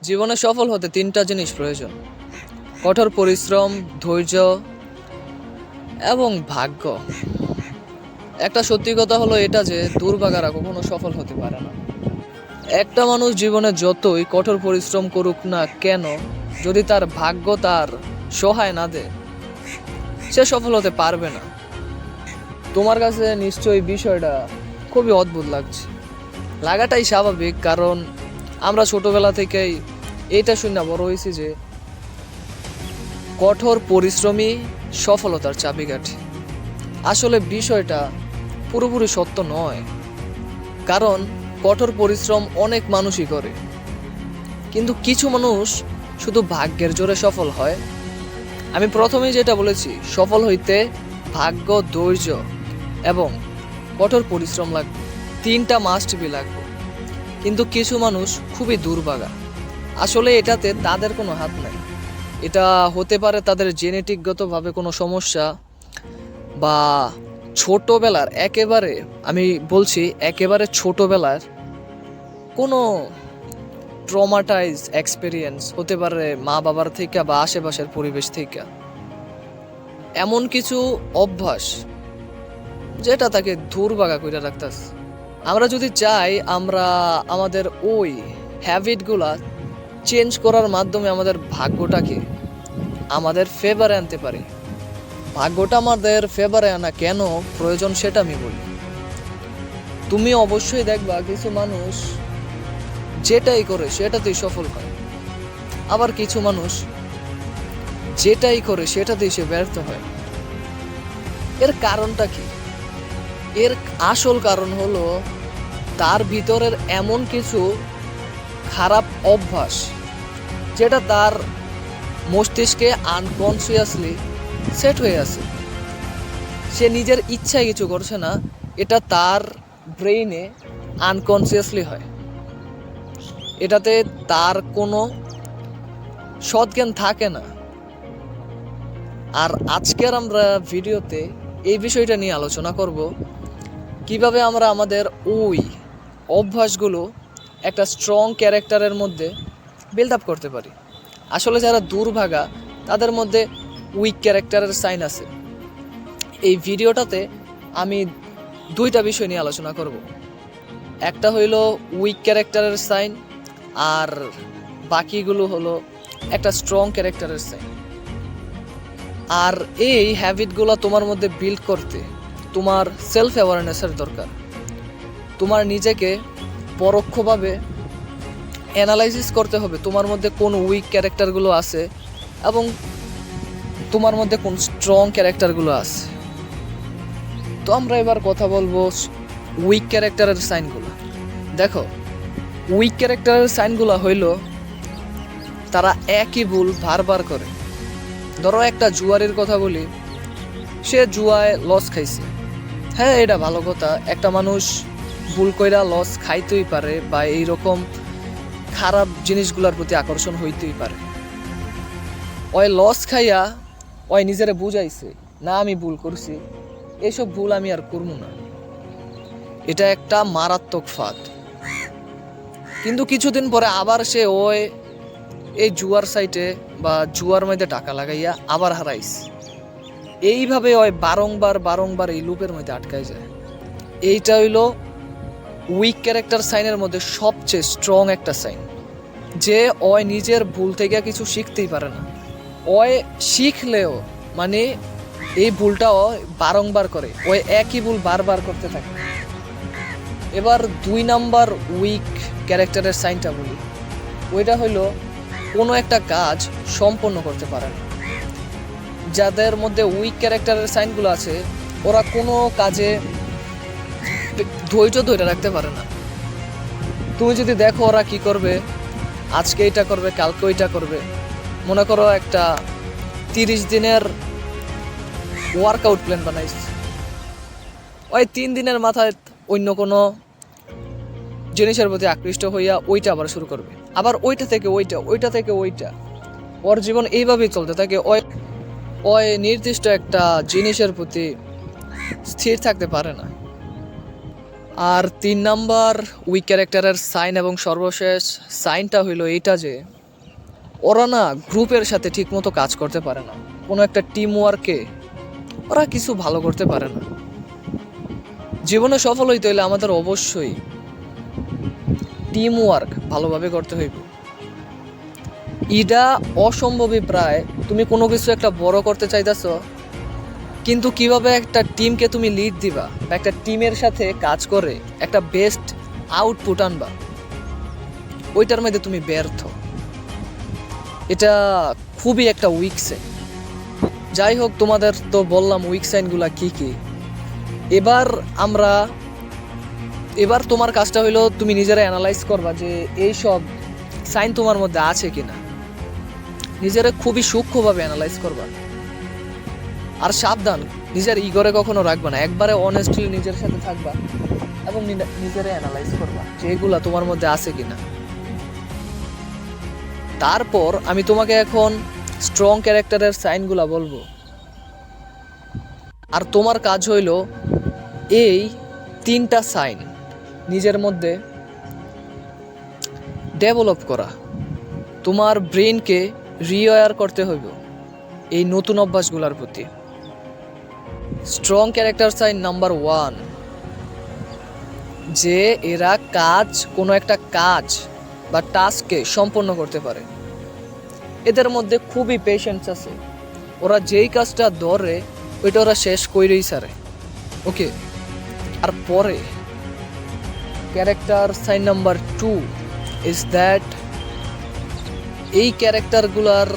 জীবনে সফল হতে তিনটা জিনিস প্রয়োজন: কঠোর পরিশ্রম, ধৈর্য এবং ভাগ্য। একটা সত্যি কথা হলো এটা যে দুর্ভাগারা কখনো সফল হতে পারে না। একটা মানুষ জীবনে যতই কঠোর পরিশ্রম করুক না কেন, যদি তার ভাগ্য তার সহায় না দেয়, সে সফল হতে পারবে না। তোমার কাছে নিশ্চয়ই বিষয়টা খুবই অদ্ভুত লাগছে। লাগাটাই স্বাভাবিক, কারণ আমরা ছোটবেলা থেকেই এটা শুনে বড় হয়েছি যে কঠোর পরিশ্রমী সফলতার চাবিকাঠি। আসলে বিষয়টা পুরোপুরি সত্য নয়, কারণ কঠোর পরিশ্রম অনেক মানুষই করে, কিন্তু কিছু মানুষ শুধু ভাগ্যের জোরে সফল হয়। আমি প্রথমেই যেটা বলেছি, সফল হইতে ভাগ্য, ধৈর্য এবং কঠোর পরিশ্রম লাগবে, তিনটা মাস্ট বি লাগবে। কিন্তু কিছু মানুষ খুবই দুর্ভাগা। আসলে এটাতে তাদের কোনো হাত নাই। এটা হতে পারে তাদের জেনেটিকগতভাবে কোনো সমস্যা, বা ছোটোবেলার আমি বলছি একেবারে ছোটোবেলার কোনো ট্রমাটাইজ এক্সপিরিয়েন্স হতে পারে, মা বাবার থেকে বা আশেপাশের পরিবেশ থেকে। এমন কিছু অভ্যাস যেটা তাকে দুর্ভাগা করে রাখতেছে। আমরা যদি চাই, আমরা আমাদের ওই হ্যাবিটগুলা চেঞ্জ করার মাধ্যমে আমাদের ভাগ্যটাকে আমাদের ফেভারে আনতে পারি। ভাগ্যটা আমাদের ফেভারে আনা কেন প্রয়োজন সেটা আমি বলি। তুমি অবশ্যই দেখবা কিছু মানুষ যেটাই করে সেটাতেই সফল হয়, আবার কিছু মানুষ যেটাই করে সেটাতেই সে ব্যর্থ হয়। এর কারণটা কি? এর আসল কারণ হলো তার ভিতরের এমন কিছু খারাপ অভ্যাস যেটা তার মস্তিষ্কে আনকনসিয়াসলি সেট হয়ে আছে। সে নিজের ইচ্ছায় কিছু করছে না, এটা তার ব্রেইনে আনকনসিয়াসলি হয়। এটাতে তার কোনো সৎজ্ঞান থাকে না। আর আজকের আমরা ভিডিওতে এই বিষয়টা নিয়ে আলোচনা করব, কিভাবে আমরা আমাদের ওই অভ্যাসগুলো একটা স্ট্রং ক্যারেক্টারের মধ্যে বিল্ড আপ করতে পারি। আসলে যারা দুর্ভাগা তাদের মধ্যে উইক ক্যারেক্টারের সাইন আছে। এই ভিডিওটাতে আমি দুইটা বিষয় নিয়ে আলোচনা করব। একটা হইল উইক ক্যারেক্টারের সাইন, আর বাকিগুলো হলো একটা স্ট্রং ক্যারেক্টারের সাইন। আর এই হ্যাবিটগুলো তোমার মধ্যে বিল্ড করতে তোমার সেলফ অ্যাওয়ারনেসের দরকার। তোমার নিজেকে পরোক্ষভাবে অ্যানালাইসিস করতে হবে তোমার মধ্যে কোন উইক ক্যারেক্টারগুলো আছে এবং তোমার মধ্যে কোন স্ট্রং ক্যারেক্টারগুলো আছে। তো আমরা এবার কথা বলবো উইক ক্যারেক্টারের সাইনগুলো। দেখো, উইক ক্যারেক্টারের সাইনগুলো হইল তারা একই ভুল বারবার করে। ধরো একটা জুয়ারির কথা বলি, সে জুয়ায় লস খাইছে। হ্যাঁ, এটা ভালো কথা, একটা মানুষ ভুল কইরা লস খাইতেই পারে বা এইরকম খারাপ জিনিসগুলোর প্রতি আকর্ষণ হইতেই পারে। ওই লস খাইয়া ওই নিজেরে বুঝাইছে, না আমি ভুল করছি, এইসব ভুল আমি আর করবো না। এটা একটা মারাত্মক ফাঁদ। কিন্তু কিছুদিন পরে আবার সে এই জুয়ার সাইটে বা জুয়ার মধ্যে টাকা লাগাইয়া আবার হারাইছে। এইভাবে বারংবার এই লুপের মধ্যে আটকায় যায়। এইটা হইল উইক ক্যারেক্টার সাইনের মধ্যে সবচেয়ে স্ট্রং একটা সাইন, যে ওই নিজের ভুল থেকে কিছু শিখতেই পারে না। ওই শিখলেও মানে এই ভুলটাও বারংবার করে, ওই একই ভুল বারবার করতে থাকে। এবার 2 নাম্বার উইক ক্যারেক্টারের সাইনটা বলি। ওইটা হইল কোনো একটা কাজ সম্পন্ন করতে পারে না। যাদের মধ্যে উইক ক্যারেক্টারের সাইনগুলো আছে, ওরা কোনো কাজে ধৈর্য ধরে রাখতে পারে না। তুমি যদি দেখো ওরা কি করবে, আজকে এটা করবে, কালকে ওইটা করবে। মনে করো একটা 30 দিনের ওয়ার্কআউট প্ল্যান বানাইছে, ওই 3 দিনের মাথায় অন্য কোনো জিনিসের প্রতি আকৃষ্ট হইয়া ওইটা আবার শুরু করবে, আবার ওইটা থেকে ওইটা। ওর জীবন এইভাবেই চলতে থাকে। ওই নির্দিষ্ট একটা জিনিসের প্রতি স্থির থাকতে পারে না। আর 3 নাম্বার উইক ক্যারেক্টারের সাইন এবং সর্বশেষ সাইনটা হইল এইটা, যে ওরা না গ্রুপের সাথে ঠিকমতো কাজ করতে পারে না, কোনো একটা টিম ওয়ার্কে ওরা কিছু ভালো করতে পারে না। জীবনে সফল হইতে হইলে আমাদের অবশ্যই টিম ওয়ার্ক ভালোভাবে করতে হইব। এটা অসম্ভবই প্রায়, তুমি কোনো কিছু একটা বড় করতে চাইতেছ, কিন্তু কিভাবে একটা টিমকে তুমি লিড দিবা বা একটা টিমের সাথে কাজ করে একটা বেস্ট আউটপুট আনবা, ওইটার মধ্যে তুমি ব্যর্থ। এটা খুবই একটা উইক সাইন। যাই হোক, তোমাদের তো বললাম উইক সাইনগুলা কি কি। এবার তোমার কাজটা হইলো তুমি নিজেরা অ্যানালাইজ করবা যে এই সব সাইন তোমার মধ্যে আছে কিনা। নিজেরা খুবই সূক্ষ্মভাবে অ্যানালাইজ করবা। আর সাবধান, নিজের ইগোরে কখনো রাখবা না, একবারে অনেস্টলি নিজের সাথে থাকবা এবং নিজেরা অ্যানালাইজ করবা যে এগুলা তোমার মধ্যে আছে কিনা। তারপর আমি তোমাকে এখন স্ট্রং ক্যারেক্টারের সাইনগুলা বলবো, আর তোমার কাজ হইল এই 3টা সাইন নিজের মধ্যে ডেভেলপ করা। তোমার ব্রেনকে রিওয়্যার করতে হইব এই নতুন অভ্যাসগুলোর প্রতি। স্ট্রং ক্যারেক্টার সাইন নাম্বার 1, যে এরা কোনো একটা কাজ বা টাস্ককে সম্পন্ন করতে পারে। এদের মধ্যে খুবই পেশেন্স আছে, ওরা যেই কাজটা ধরে ওইটা ওরা শেষ করেই ছাড়ে। ওকে, আর পরে character sign number 2 is that এই ক্যারেক্টারগুলার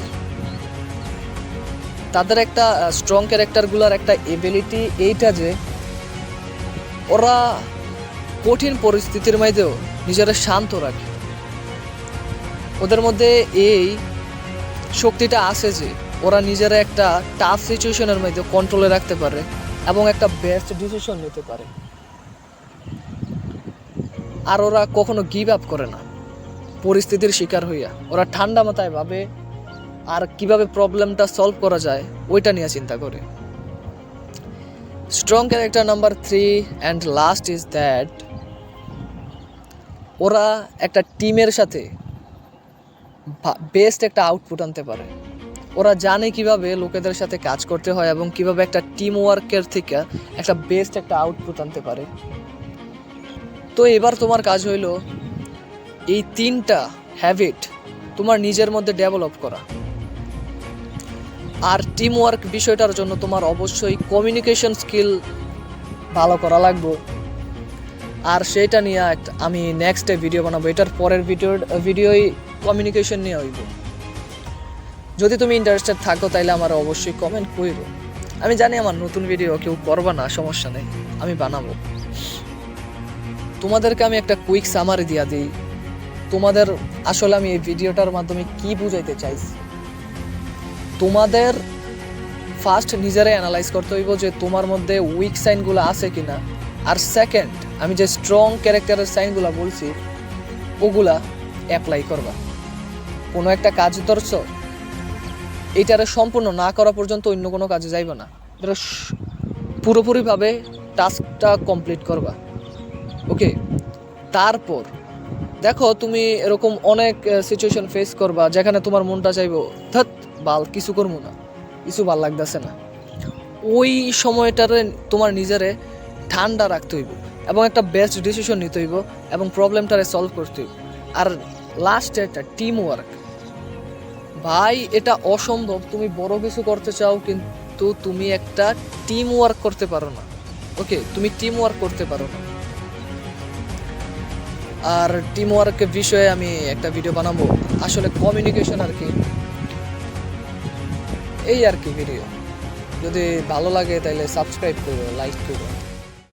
তাদের একটা স্ট্রং ক্যারেক্টারগুলার একটা এবিলিটি এইটা যে ওরা কঠিন পরিস্থিতির মধ্যেও নিজেরা শান্ত রাখে। ওদের মধ্যে এই শক্তিটা আছে যে ওরা নিজেরা একটা টাফ সিচুয়েশনের মধ্যে কন্ট্রোলে রাখতে পারে এবং একটা বেস্ট ডিসিশন নিতে পারে। আর ওরা কখনো গিভ আপ করে না পরিস্থিতির শিকার হইয়া। ওরা ঠান্ডা মাথায় ভাবে আর কিভাবে প্রবলেমটা সলভ করা যায় ওইটা নিয়ে চিন্তা করে। Strong character number 3 and last is that ওরা একটা টিমের সাথে বেস্ট একটা আউটপুট আনতে পারে। ওরা জানে কিভাবে লোকেদের সাথে কাজ করতে হয় এবং কিভাবে একটা টিম ওয়ার্কের থেকে একটা বেস্ট একটা আউটপুট আনতে পারে। তো এবার তোমার কাজ হইল এই 3টা হ্যাবিট তোমার নিজের মধ্যে ডেভেলপ করা। আর টিম ওয়ার্ক বিষয়টার জন্য তোমার অবশ্যই কমিউনিকেশন স্কিল ভালো করা লাগবে। আর সেইটা নিয়ে আমি নেক্সটে ভিডিও বানাবো। এটার পরের ভিডিওই কমিউনিকেশন নিয়ে হইব। যদি তুমি ইন্টারেস্টেড থাকো তাইলে আমার অবশ্যই কমেন্ট করো। আমি জানি আমার নতুন ভিডিও কেউ করবা না, সমস্যা নেই, আমি বানাবো। তোমাদেরকে আমি একটা কুইক সামারি দিয়া দিই তোমাদের আসলে আমি এই ভিডিওটার মাধ্যমে কি বুঝাইতে চাইছি। তোমাদের ফার্স্ট নিজেরাই অ্যানালাইজ করতে হইব যে তোমার মধ্যে উইক সাইনগুলো আছে কিনা। আর সেকেন্ড, আমি যে স্ট্রং ক্যারেক্টারের সাইনগুলো বলছি ওগুলা অ্যাপ্লাই করবা। কোনো একটা কাজ ধরছ, এইটারে সম্পূর্ণ না করা পর্যন্ত অন্য কোনো কাজে যাইবা না। এটা পুরোপুরিভাবে টাস্কটা কমপ্লিট করবা। ওকে, তারপর দেখো তুমি এরকম অনেক সিচুয়েশন ফেস করবা যেখানে তোমার মনটা চাইবো কিছু করবো না, কিছু ভাল লাগতেছে না। ওই সময়টারে তোমার নিজেরে ঠান্ডা রাখতে হইব এবং একটা বেস্ট ডিসিশন নিতে হইব এবং প্রবলেমটারে সলভ করতে হইব। আর লাস্টে একটা টিম ওয়ার্ক, ভাই এটা অসম্ভব। তুমি বড় কিছু করতে চাও কিন্তু তুমি একটা টিম ওয়ার্ক করতে পারো না। ওকে, তুমি টিম ওয়ার্ক করতে পারো না। আর টিম ওয়ার্কের বিষয়ে আমি একটা ভিডিও বানাবো, আসলে কমিউনিকেশন আর কি, এই আর কি ভিডিও। যদি ভালো লাগে তাহলে সাবস্ক্রাইব করো, লাইক করো।